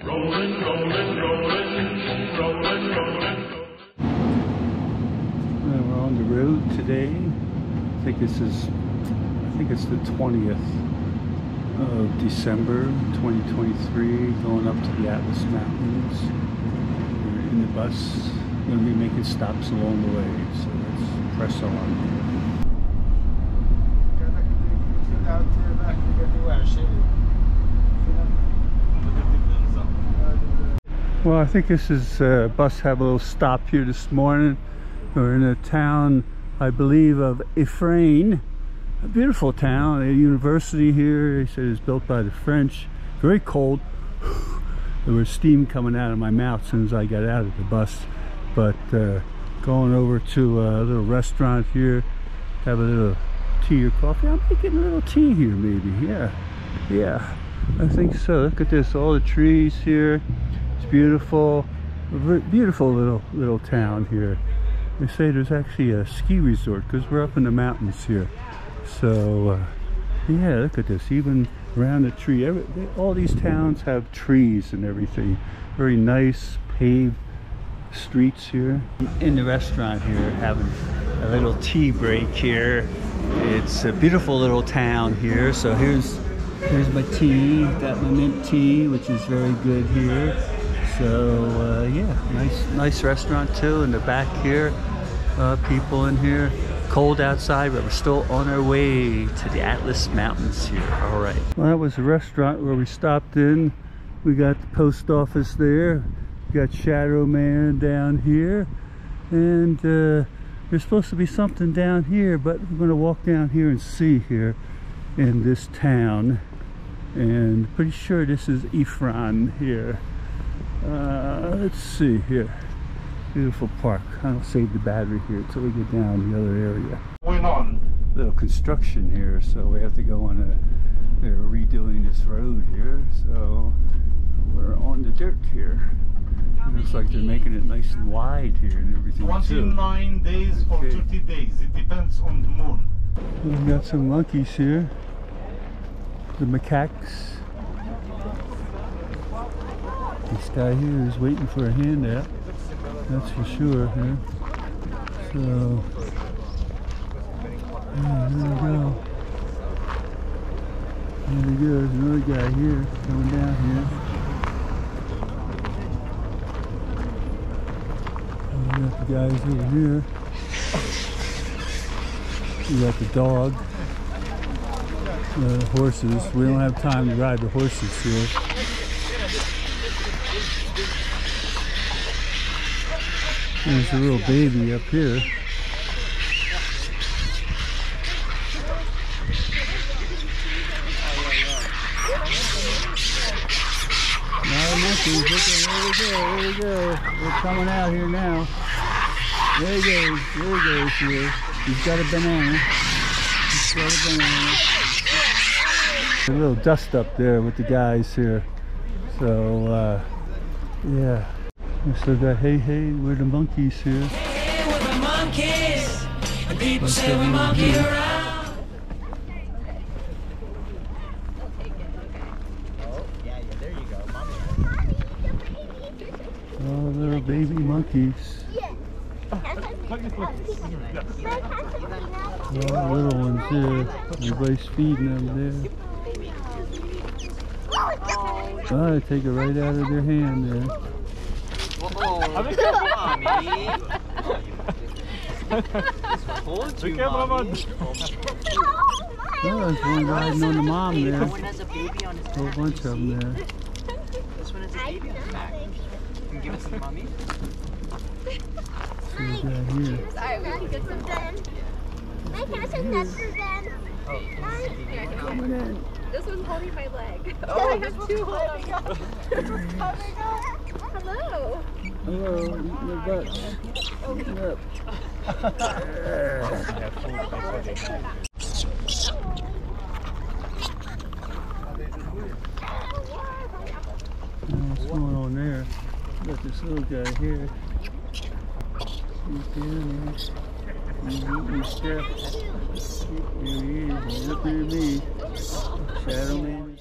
Rolling, rolling, rolling, rolling, rolling. We're on the road today. I think it's the 20th of December 2023, going up to the Atlas Mountains. We're in the bus. We're going to be making stops along the way, so let's press on. Well, I think this is bus have a little stop here this morning. We're in a town, I believe, of Ifrane. A beautiful town, a university here. They said it's built by the French. Very cold. There was steam coming out of my mouth as soon as I got out of the bus. But going over to a little restaurant here, have a little tea or coffee. I'm making a little tea here, maybe. Yeah, I think so. Look at this, all the trees here. It's beautiful, a beautiful little town here. They say there's actually a ski resort because we're up in the mountains here. So yeah, look at this, even around the tree. All these towns have trees and everything. Very nice paved streets here. In the restaurant here, having a little tea break here. It's a beautiful little town here. So here's my tea. Got my mint tea, which is very good here. So yeah, nice restaurant too in the back here. People in here. Cold outside, but we're still on our way to the Atlas Mountains here. All right. Well, that was a restaurant where we stopped in. We got the post office there. We got Shadow Man down here, and there's supposed to be something down here, but we're going to walk down here and see here in this town. And pretty sure this is Ifrane here. Let's see here. Beautiful park. I'll save the battery here until we get down the other area. Going on. Little construction here, so we have to go on they're redoing this road here, so we're on the dirt here. It looks like they're making it nice and wide here and everything 29 days or 30 days. It depends on the moon. We've got some monkeys here. The macaques. This guy here is waiting for a handout. That's for sure here. So, yeah, there we go. There we go. There's another guy here coming down here. And we got the guys over here. We got the dog. The horses. We don't have time to ride the horses here. There's a little baby up here. Now the monkeys, there we go. They're coming out here now. There he goes here. He's got a banana. A little dust up there with the guys here. So, yeah. We still got hey, we're the monkeys here. Hey, we're the monkeys, and people say we monkey around. Oh, little baby monkeys. Oh, little ones there. Everybody's feeding them there. Oh, they take it right out of their hand there. Oh, there's one riding on the mom there. This one has a baby on his back. A whole bunch of them there. This one has a baby on his back. You can give it to the mommy. See what we got here. Alright, we can get some done. I can't say that's for Ben. Coming in. This one's holding my leg. Oh, I have two holding up. Hello. Hello, eating your butts. Eating up. What's going on there? Got this little guy here. He's down there. He's eating stuff. Here he is. He's looking at me. Shadow Man.